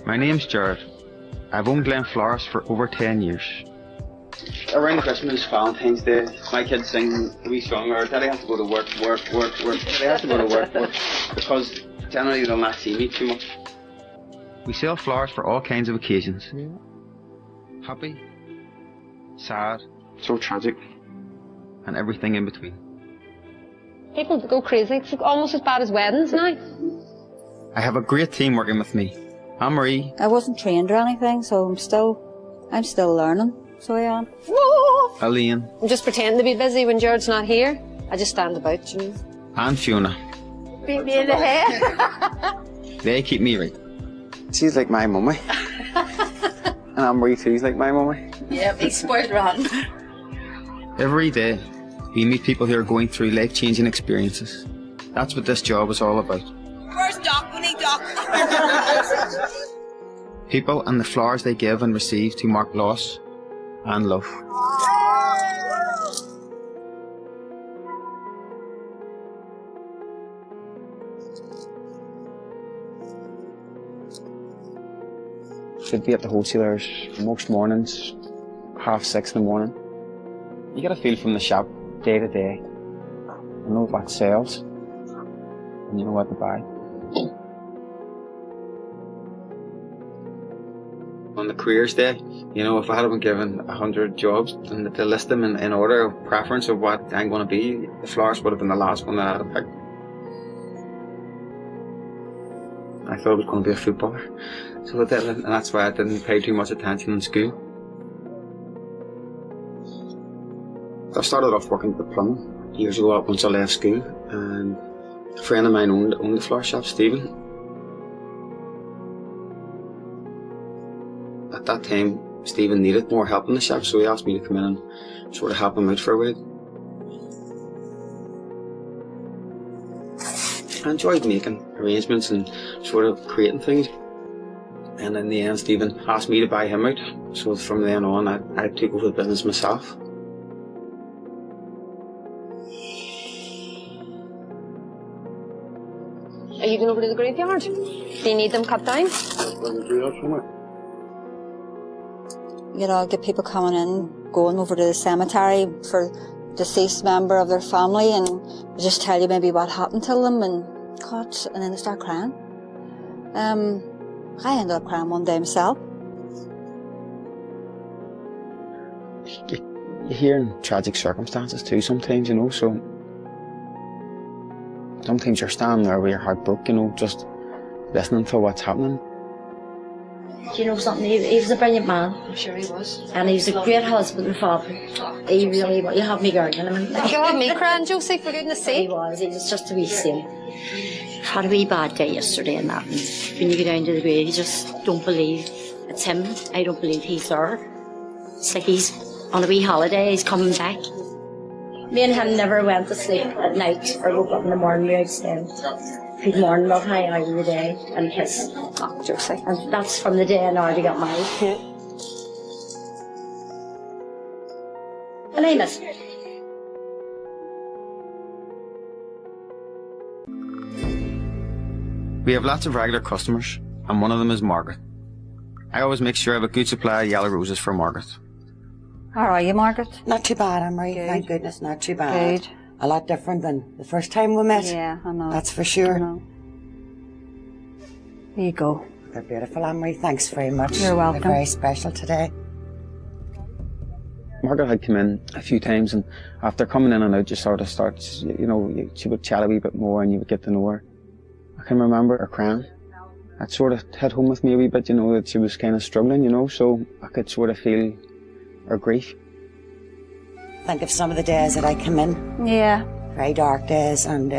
My name's Jared. I've owned Glen Flowers for over 10 years. Around Christmas, Valentine's Day, my kids sing a wee song, or Daddy has to go to work. They have to go to work, because generally they'll not see me too much. We sell flowers for all kinds of occasions. Happy, sad, so tragic, and everything in between. People go crazy. It's almost as bad as weddings now. I have a great team working with me. Anne-Marie. I wasn't trained or anything, so I'm still learning. So I am. Elaine. I'm just pretending to be busy when Jared's not here. I just stand about, you know. And Fiona. Beat me in the head. They keep me right. She's like my mummy. And Anne-Marie too's like my mummy. Yep, he's spoiled rotten. Every day, we meet people who are going through life-changing experiences. That's what this job is all about. Where's Doc? We need Doc. People and the flowers they give and receive to mark loss and love. Should be at the wholesalers most mornings, 6:30 in the morning. You get a feel from the shop day to day. You know what sells, and you know what to buy. On the careers day, you know, if I had been given 100 jobs and to list them in order of preference of what I'm going to be, the flowers would have been the last one that I'd have picked. I thought I was going to be a footballer, so I did, and that's why I didn't pay too much attention in school. I started off working at the plumbing years ago once I left school, and a friend of mine owned the flower shop, Stephen. At that time, Stephen needed more help in the shop, so he asked me to come in and sort of help him out for a while. I enjoyed making arrangements and sort of creating things. And in the end, Stephen asked me to buy him out. So from then on, I took over the business myself. Are you going over to the graveyard? Do you need them cut down? You know, get people coming in, going over to the cemetery for deceased member of their family, and just tell you maybe what happened to them, and God, and then they start crying. I ended up crying one day myself. You hear in tragic circumstances too sometimes, you know, so sometimes you're standing there with your heart broke, you know, just listening to what's happening. Do you know something? He was a brilliant man. I'm sure he was. And he was a great husband and father. He really was. You have me gurgling. I mean, You have me crying, Josie, for goodness he sake. was. He was just a wee saint. Had a wee bad day yesterday and that. And when you go down to the grave, you just don't believe it's him. I don't believe he's there. It's like he's on a wee holiday. He's coming back. Me and him never went to sleep at night or woke up in the morning. We were saying, good morning, love, how are you today? And kiss. Oh, Josie. And that's from the day I know we got married. Yeah. And I miss him. We have lots of regular customers, and one of them is Margaret. I always make sure I have a good supply of yellow roses for Margaret. How are you, Margaret? Not too bad, Anne-Marie. Good. Thank goodness, not too bad. Good. A lot different than the first time we met. Yeah, I know. That's for I sure. know. There you go. They're beautiful, Anne-Marie. Thanks very much. You're welcome. They're very special today. Margaret had come in a few times, and after coming in and out, you sort of start, you know, she would chat a wee bit more and you would get to know her. I can remember her crying. That sort of hit home with me a wee bit, you know, that she was kind of struggling, you know, so I could sort of feel her grief. Think of some of the days that I come in. Yeah. Very dark days, and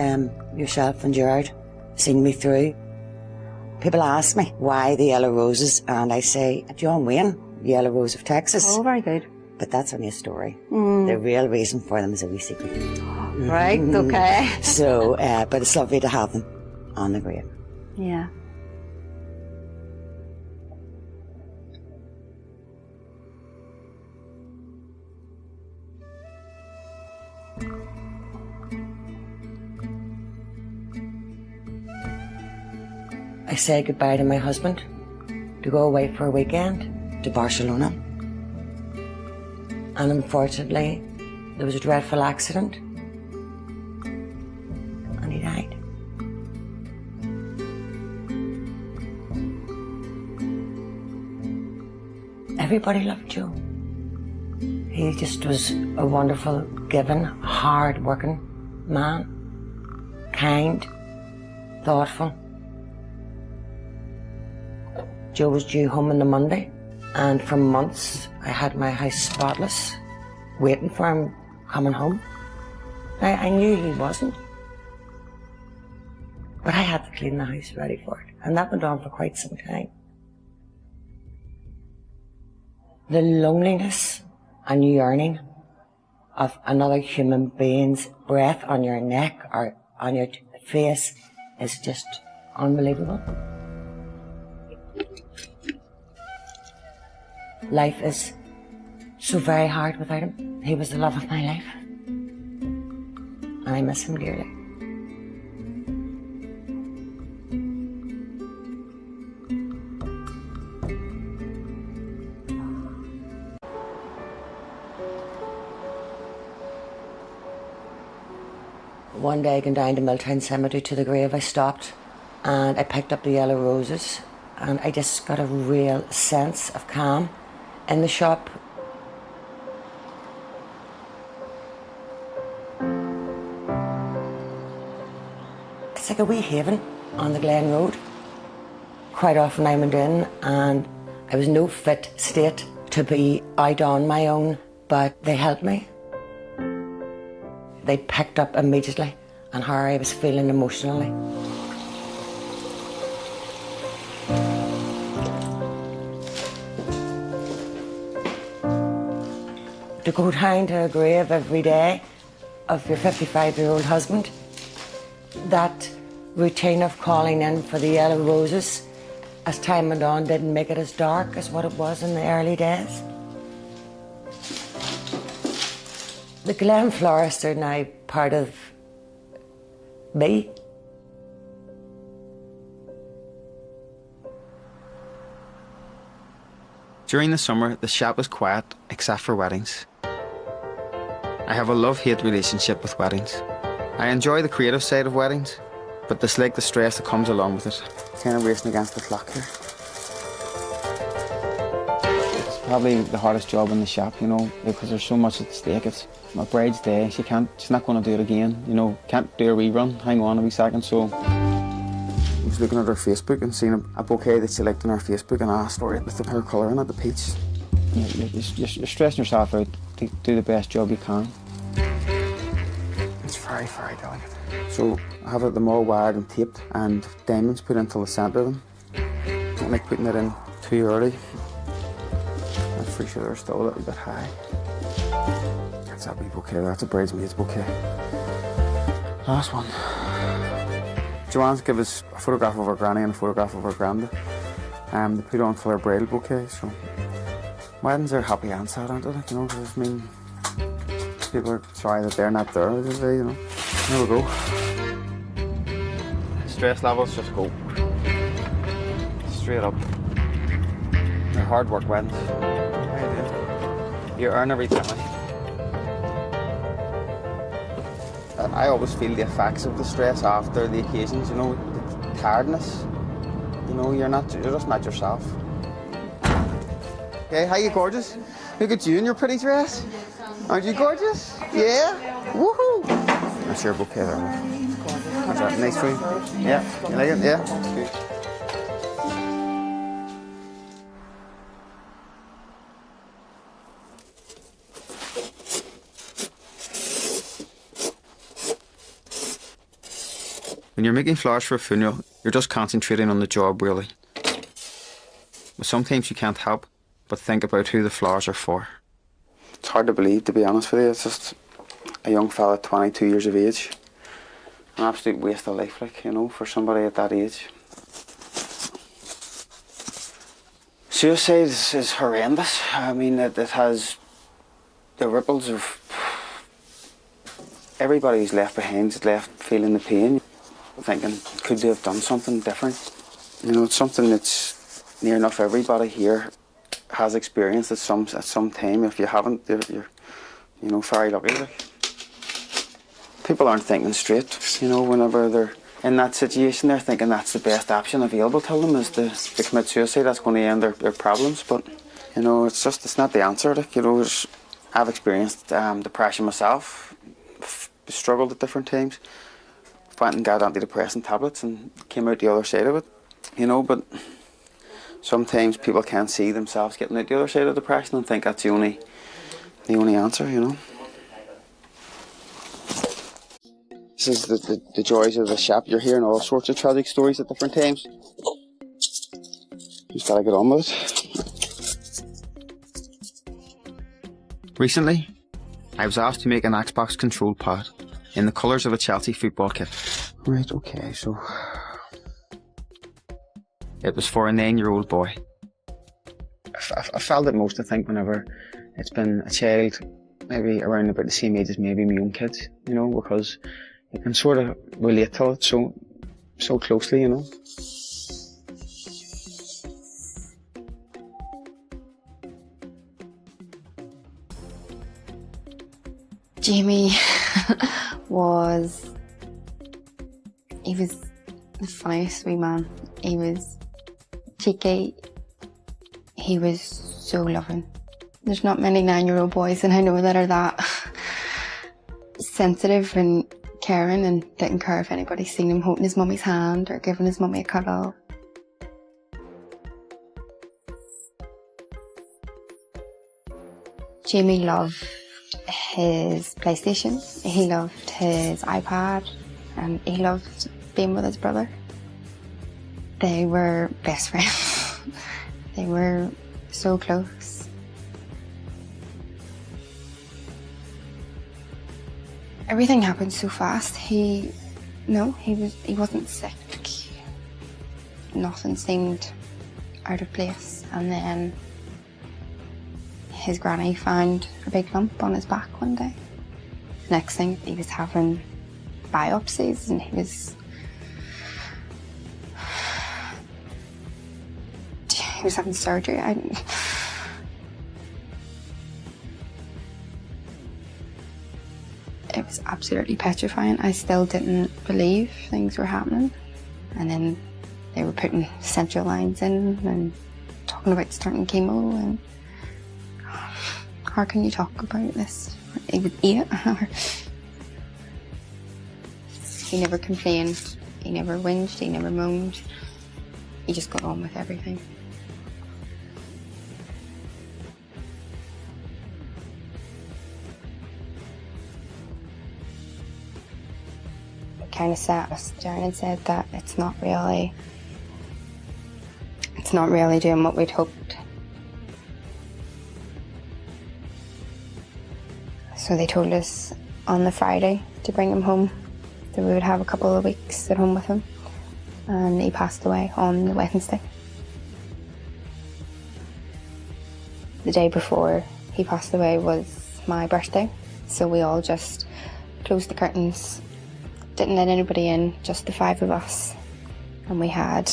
yourself and Gerard seen me through. People ask me why the yellow roses, and I say, John Wayne, the Yellow Rose of Texas. Oh, very good. But that's only a story. The real reason for them is a wee secret. Right, okay. So, but it's lovely to have them on the grave. Yeah. I say goodbye to my husband, to go away for a weekend to Barcelona. And unfortunately, there was a dreadful accident and he died. Everybody loved Joe. He just was a wonderful, giving, hard-working man, kind, thoughtful. Joe was due home on the Monday, and for months I had my house spotless, waiting for him coming home. I knew he wasn't, but I had to clean the house ready for it, and that went on for quite some time. The loneliness and yearning of another human being's breath on your neck or on your face is just unbelievable. Life is so very hard without him. He was the love of my life, and I miss him dearly. One day, going down to Milltown Cemetery to the grave, I stopped and I picked up the yellow roses, and I just got a real sense of calm in the shop. It's like a wee haven on the Glen Road. Quite often I went in and I was no fit state to be out on my own, but they helped me. They picked up immediately on how I was feeling emotionally. To go down to a grave every day of your 55-year-old husband, that routine of calling in for the yellow roses as time went on didn't make it as dark as what it was in the early days. The Glen florists are now part of me. During the summer, the shop is quiet except for weddings. I have a love-hate relationship with weddings. I enjoy the creative side of weddings, but dislike the stress that comes along with it. Kind of racing against the clock here. It's probably the hardest job in the shop, you know, because there's so much at stake. It's my bride's day. She's not going to do it again. You know, can't do a rerun. Hang on a wee second. So I was looking at her Facebook and seeing a bouquet that she liked on her Facebook, and I asked for it with her colour in it, the peach. You're stressing yourself out to do the best job you can. It's very, very delicate. So I have them all wired and taped and diamonds put into the centre of them. I don't like putting it in too early. I'm pretty sure they're still a little bit high. That's that wee bouquet, that's a bridesmaid's bouquet. Last one. Joanne's give us a photograph of her granny and a photograph of her granda. They put on for her bridal bouquet, so weddings are happy and sad, aren't they? Like, you know, because I mean, people are sorry that they're not there, you know. There we go. Stress levels just go straight up. They're hard work weddings. You earn every penny. I always feel the effects of the stress after the occasions, you know, the tiredness. You know, you're just not yourself. Okay, how you gorgeous? Look at you in your pretty dress. Aren't you gorgeous? Yeah? Woohoo! That's your bouquet there. That's that nice for you? Yeah? You like it? Yeah? Good. When you're making flowers for a funeral, you're just concentrating on the job, really. But sometimes you can't help but think about who the flowers are for. It's hard to believe, to be honest with you. It's just a young fella, 22 years of age. An absolute waste of life, like, you know, for somebody at that age. Suicide is horrendous. I mean, it has the ripples of everybody who's left behind is left feeling the pain, thinking, could they have done something different? You know, it's something that's near enough everybody here has experienced at some time. If you haven't, you're very lucky. Like. People aren't thinking straight, whenever they're in that situation, they're thinking that's the best option available to them is to commit suicide. That's going to end their problems, but it's not the answer. Like, I've experienced depression myself, struggled at different times, went and got antidepressant tablets and came out the other side of it, but sometimes people can't see themselves getting out the other side of depression and think that's the only answer, This is the joys of the shop. You're hearing all sorts of tragic stories at different times. Just gotta get on with it. Recently, I was asked to make an Xbox control pad in the colours of a Chelsea football kit. Right, okay, so it was for a 9-year-old boy. I felt it most, I think, whenever it's been a child maybe around about the same age as maybe my own kids, because you can sort of relate to it so closely, Jamie was the funniest wee man. He was cheeky. He was so loving. There's not many 9-year-old boys, and I know that are that sensitive and caring and didn't care if anybody's seen him holding his mummy's hand or giving his mummy a cuddle. Jamie loved his PlayStation, he loved his iPad, and he loved being with his brother. They were best friends. They were so close. Everything happened so fast. He wasn't sick. Nothing seemed out of place. And then his granny found a big lump on his back one day. Next thing, he was having biopsies and he was having surgery. It was absolutely petrifying. I still didn't believe things were happening. And then they were putting central lines in and talking about starting chemo, and how can you talk about this? He was 8. He never complained, he never whinged, he never moaned. He just got on with everything. Kind of sat us down and said that it's not really doing what we'd hoped. So they told us on the Friday to bring him home, that we would have a couple of weeks at home with him, and he passed away on the Wednesday. The day before he passed away was my birthday, so we all just closed the curtains, didn't let anybody in, just the 5 of us. And we had,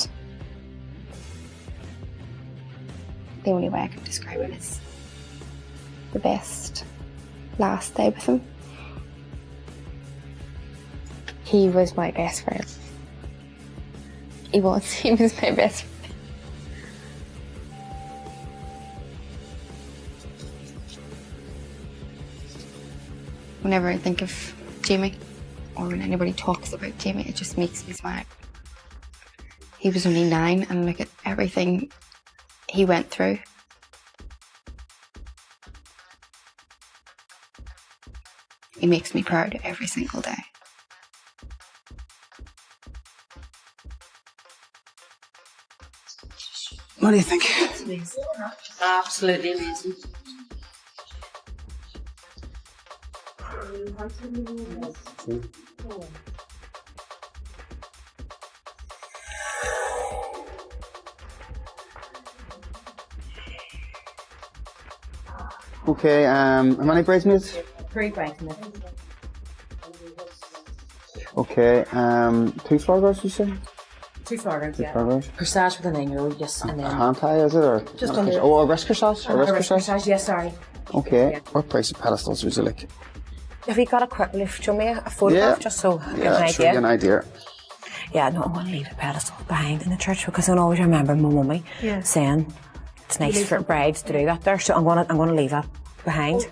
the only way I can describe it is the best last day with him. He was my best friend. He was my best friend. Whenever I think of Jamie, or when anybody talks about Jamie, it just makes me smile. He was only 9, and look at everything he went through. He makes me proud every single day. What do you think? It's amazing. Absolutely amazing. Okay, how many bridesmaids? 3 bridesmaids. Okay, 2 flower girls, you say? 2 flowers, yeah. Flowers. Corsage with a 9-year-old, yes, and then... Hand tie, is it? Or Just not a under- corsage? Oh, a wrist corsage? A wrist corsage? Corsage, yes, sorry. Okay. Yeah. What price of pedestals would you like? Have you got a quick lift? Show me a photograph, just so I get an show you idea. an idea. Yeah, no, I want to leave a pedestal behind in the church because I always remember my mummy saying it's nice for brides to do that there, so I'm gonna leave that behind.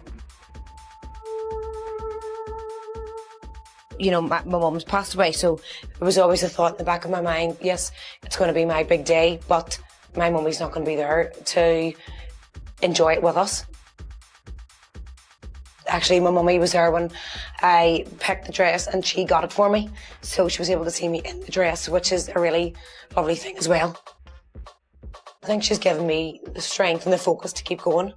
You know, my mum's passed away, so there was always a thought in the back of my mind, yes, it's going to be my big day, but my mummy's not going to be there to enjoy it with us. Actually, my mummy was there when I picked the dress and she got it for me, so she was able to see me in the dress, which is a really lovely thing as well. I think she's given me the strength and the focus to keep going.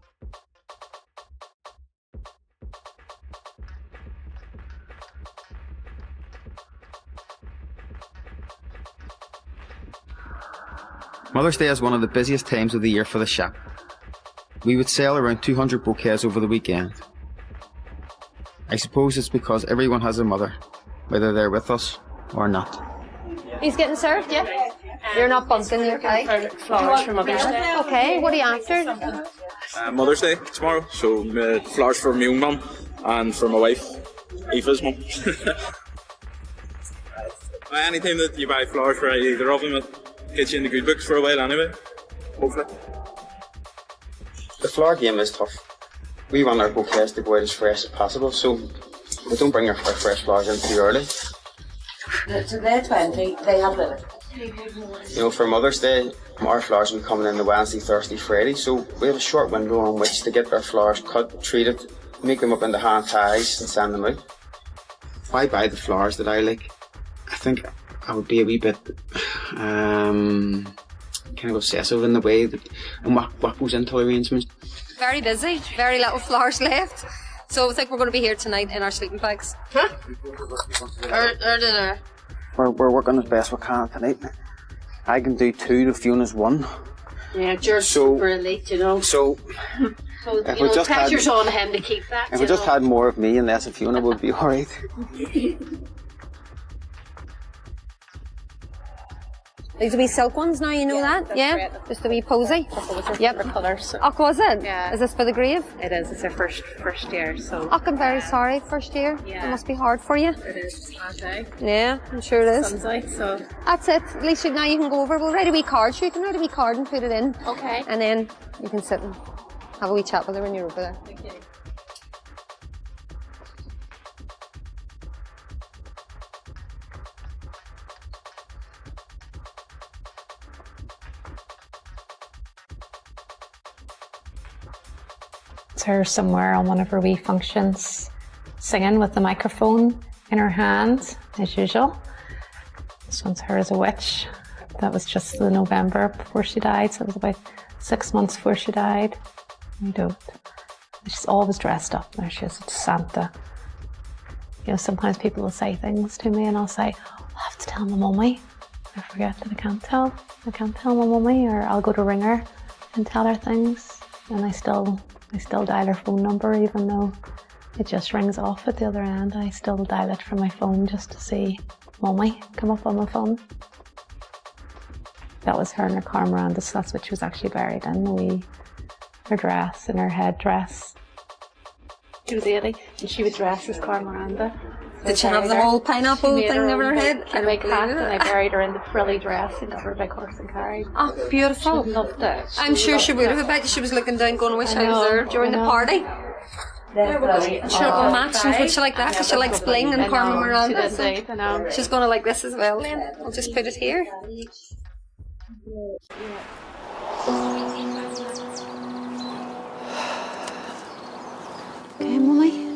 Mother's Day is one of the busiest times of the year for the shop. We would sell around 200 bouquets over the weekend. I suppose it's because everyone has a mother, whether they're with us or not. He's getting served, yeah? You're not bunking, you're okay? Flowers for Mother's Day. Okay, what are you after? Mother's Day tomorrow, so flowers for my own mum and for my wife, Aoife's mum. Anytime that you buy flowers for either of them, it gets you in the good books for a while anyway, hopefully. The flower game is tough. We want our bouquets to go out as fresh as possible, so we don't bring our fresh flowers in too early. So they're 20, they have limit. You know, for Mother's Day, our flowers will be coming in the Wednesday, Thursday, Friday, so we have a short window on which to get our flowers cut, treated, make them up into hand ties and send them out. If I buy the flowers that I like, I think I would be a wee bit kind of obsessive in the way that and what goes into the arrangements. Very busy, very little flowers left. So I think we're going to be here tonight in our sleeping bags. Huh? Or dinner. We're working as best we can tonight. I can do 2 to Fiona's 1. Yeah, you're super elite, you know. So if we just pressure's on him to keep that. If we just had more of me and less of Fiona, would be alright. These are wee silk ones now, you know that? Yeah? Just a wee posy? Yep. Colours. Oh, was it? Yeah. Is this for the grave? It is. It's our first year, so. Oh, I'm very sorry, first year. Yeah. It must be hard for you. It is just hard day. Yeah, I'm sure it is. Sun's out, so. That's it. At least now you can go over. We'll write a wee card. So you can write a wee card and put it in. Okay. And then you can sit and have a wee chat with her when you're over there. Okay. It's her somewhere on one of her wee functions, singing with the microphone in her hand, as usual. This one's her as a witch. That was just the November before she died, so it was about 6 months before she died. I don't. She's always dressed up. There she is, it's Santa. You know, sometimes people will say things to me and I'll say, I'll have to tell my mummy. I forget that I can't tell my mummy, or I'll go to ring her and tell her things, and I still dial her phone number even though it just rings off at the other end. I still dial it from my phone just to see mummy come up on my phone. That was her in her Carmaranda, so that's what she was actually buried in, her dress and her headdress. She was 80 and she was dressed as Carmaranda. Did she have the whole pineapple thing over her head? I big hat, and I buried her in the frilly dress and got her a big horse and carried. Oh, beautiful. She loved it. I'm sure she would have. I bet she was looking down going, I wish I was there during the party. And she'll go match, and would she like that? Because she likes bling and Carmen Miranda. So she's going to like this as well then. I'll just put it here. Okay, mummy.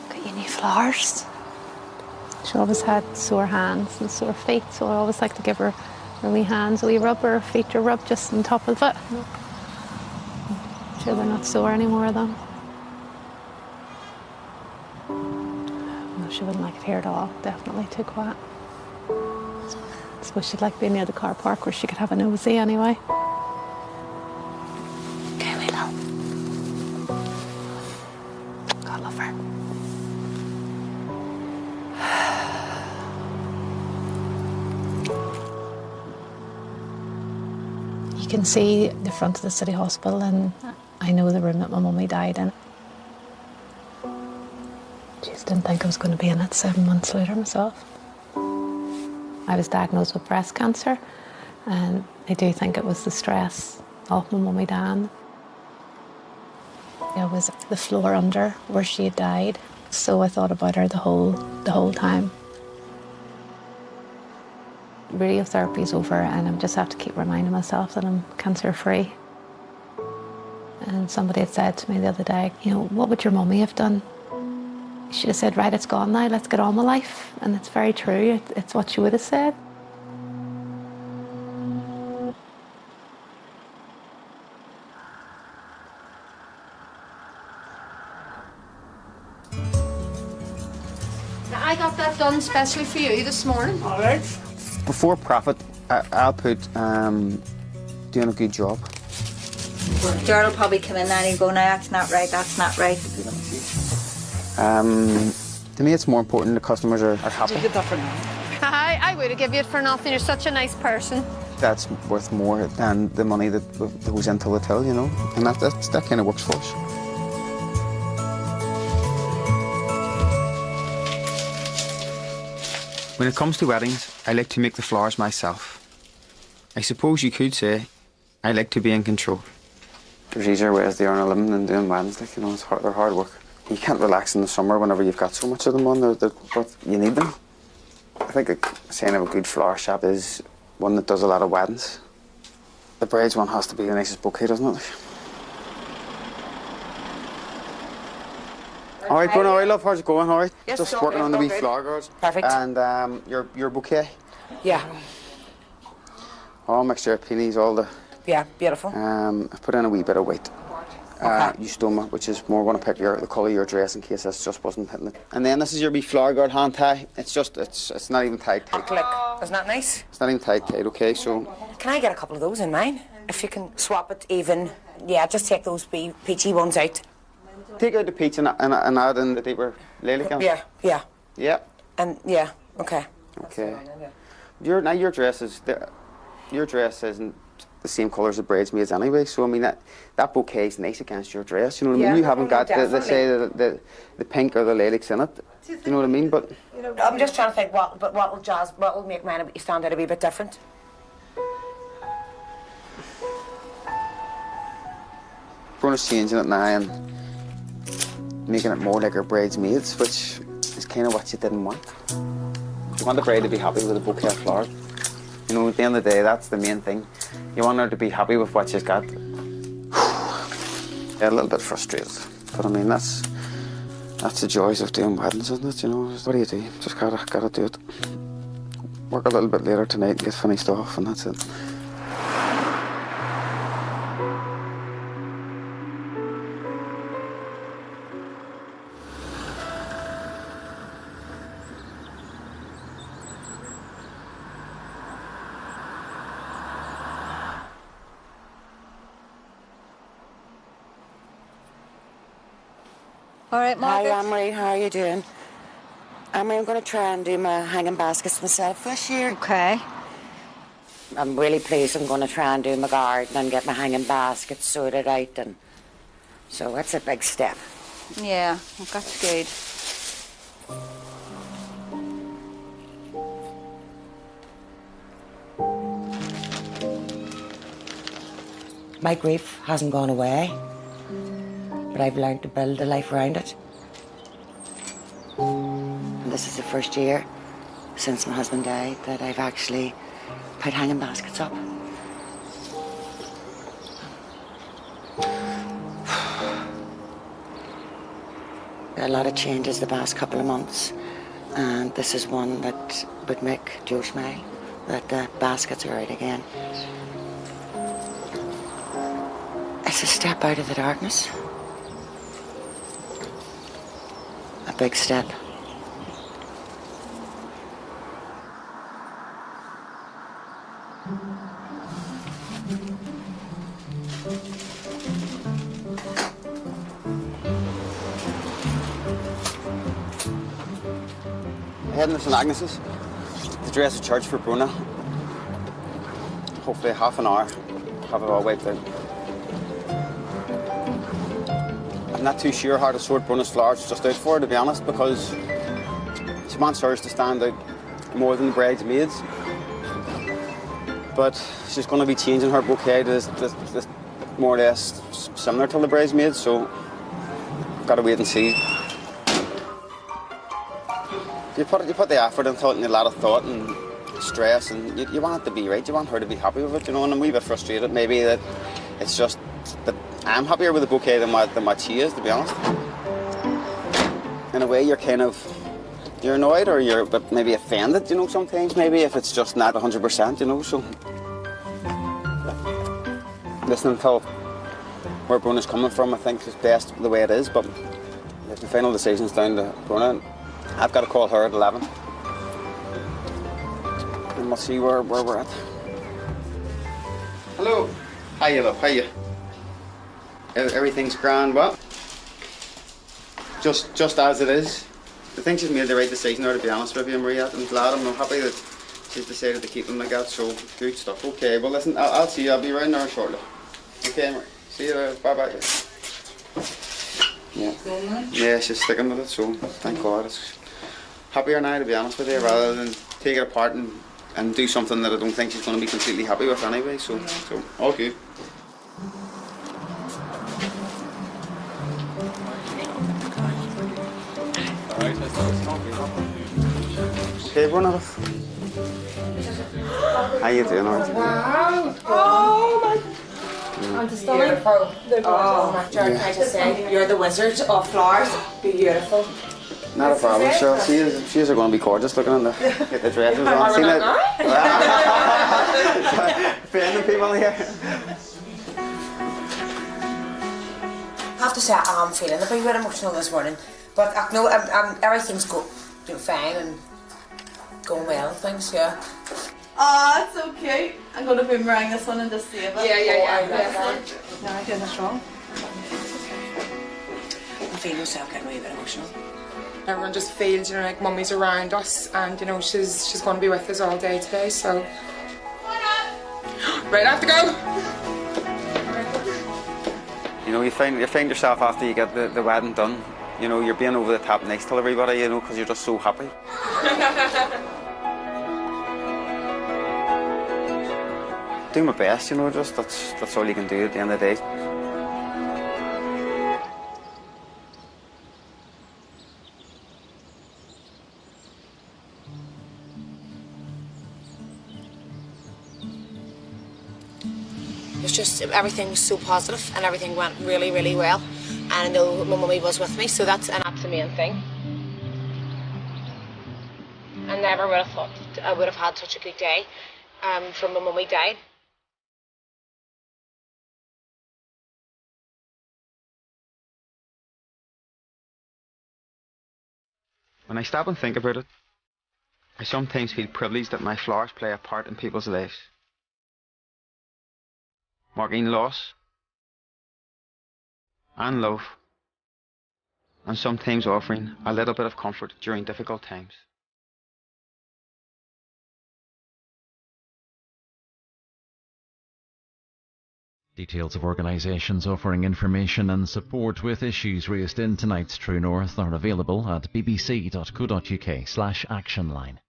Got you new flowers. She always had sore hands and sore feet, so I always like to give her wee hands a wee rub, or her feet a rub just on top of the foot. Sure they're not sore anymore though. No, she wouldn't like it here at all. Definitely too quiet. I suppose she'd like being near the car park where she could have a nosy anyway. Okay, we love. God love her. can see the front of the city hospital, and I know the room that my mummy died in. Just didn't think I was going to be in it 7 months later myself. I was diagnosed with breast cancer, and I do think it was the stress of my mummy dying. It was the floor under where she had died, so I thought about her the whole time. Radiotherapy's over, and I just have to keep reminding myself that I'm cancer-free. And somebody had said to me the other day, you know, what would your mummy have done? She'd have said, right, it's gone now, let's get on with life. And it's very true, it's what she would have said. Now, I got that done especially for you this morning. All right. Before profit, I'll put doing a good job. Gerald will probably come in and he'll go, no, that's not right, that's not right. To me, it's more important the customers are happy. Did you get that for nothing? I would have given you it for nothing. You're such a nice person. That's worth more than the money that goes into the till, you know, and that kind of works for us. When it comes to weddings, I like to make the flowers myself. I suppose you could say I like to be in control. There's easier ways to earn a living than doing weddings, like, you know, they're hard work. You can't relax in the summer whenever you've got so much of them on, but you need them. I think a sign of a good flower shop is one that does a lot of weddings. The bride's one has to be the nicest bouquet, doesn't it? All right, Bruno, I love how's it going, all right? Yes, just okay, working on the wee okay. flower girls. Perfect. And your bouquet. Yeah. All mixture of peonies, all the... Yeah, beautiful. I've put in a wee bit of weight. Eustoma, which is more going to pick the colour of your dress in case this just wasn't hitting it. And then this is your wee flower guard hand tie. It's not even tied tight. Click. Isn't that nice? It's not even tied tight, okay, so... Can I get a couple of those in mine? If you can swap it even. Yeah, just take those peachy ones out. Take out the peach and add in the deeper lilac. Yeah. Yeah. And yeah, okay. Okay. Your dress isn't the same colour as the bridesmaids anyway, so I mean that bouquet is nice against your dress, you know what I mean? You haven't got the pink or the lilacs in it, you know what I mean? But I'm just trying to think what will make mine stand out a wee bit different. Bruno's changing it now and making it more like her bridesmaids, which is kind of what you didn't want. You want the bride to be happy with a bouquet of flowers. You know, at the end of the day, that's the main thing. You want her to be happy with what she's got. Yeah, a little bit frustrated, but I mean, that's the joys of doing weddings, isn't it? You know, what do? Just gotta do it. Work a little bit later tonight and get finished off, and that's it. All right, Margaret. Hi, Anne-Marie, how are you doing? Anne-Marie, I'm going to try and do my hanging baskets myself this year. Okay. I'm really pleased I'm going to try and do my garden and get my hanging baskets sorted out, and so that's a big step. Yeah, that's good. My grief hasn't gone away, but I've learned to build a life around it. And this is the first year since my husband died that I've actually put hanging baskets up. There are a lot of changes the past couple of months, and this is one that would make Joe smile, that the baskets are out again. It's a step out of the darkness. A big step. Heading to St Agnes's to dress a church for Bruna. Hopefully half an hour. have it all wiped out. I'm not too sure how to sort Brenna's flowers just out for her, to be honest, because she wants hers to stand out more than the bridesmaids. But she's going to be changing her bouquet to this more or less similar to the bridesmaids, so I've got to wait and see. You put the effort into it and a lot of thought and stress, and you want it to be right. You want her to be happy with it, you know. And I'm a wee bit frustrated, maybe that it's just that I'm happier with the bouquet than what she is, to be honest. In a way, you're annoyed or you're maybe offended, you know. Sometimes maybe if it's just not 100%, you know. So listening to where Bruna's coming from, I think is best the way it is. But if the final decision's down to Bruna, I've got to call her at 11. And we'll see where we're at. Hello. Hiya, love. Hiya. Everything's grand, what? Just as it is. I think she's made the right decision there, to be honest with you, Maria. I'm glad. I'm happy that she's decided to keep them like that, so good stuff. Okay, well listen, I'll see you. I'll be around there shortly. Okay, Maria. See you later. Bye-bye. Yeah, she's sticking with it, so thank God. It's happier now, to be honest with you, rather than take it apart and do something that I don't think she's going to be completely happy with anyway, so all good. Okay, everyone else. How you doing? Oh my! I'm just beautiful. Oh, Jared, can I just say, you're the wizard of flowers. Beautiful. Not a problem, Cheryl. She's going to be gorgeous looking in the dresses on. Seen it? Offending people here. I have to say I'm feeling a bit emotional this morning, but I know everything's fine and going well and things, yeah. Oh, it's so cute. I'm going to boomerang this one and just save it. Yeah. No, I'm doing this wrong. I feel myself getting a wee bit emotional. Everyone just feels, you know, like Mummy's around us, and you know she's going to be with us all day today. So, right, I have to go. You know, you find yourself after you get the wedding done. You know, you're being over the top nice to everybody. You know, because you're just so happy. Do my best, you know. Just that's all you can do at the end of the day. It's just everything was so positive and everything went really, really well. And I know my mummy was with me, so that's the main thing. I never would have thought that I would have had such a good day from my mummy died. When I stop and think about it, I sometimes feel privileged that my flowers play a part in people's lives. Marking loss and love, and sometimes offering a little bit of comfort during difficult times. Details of organisations offering information and support with issues raised in tonight's True North are available at bbc.co.uk/actionline.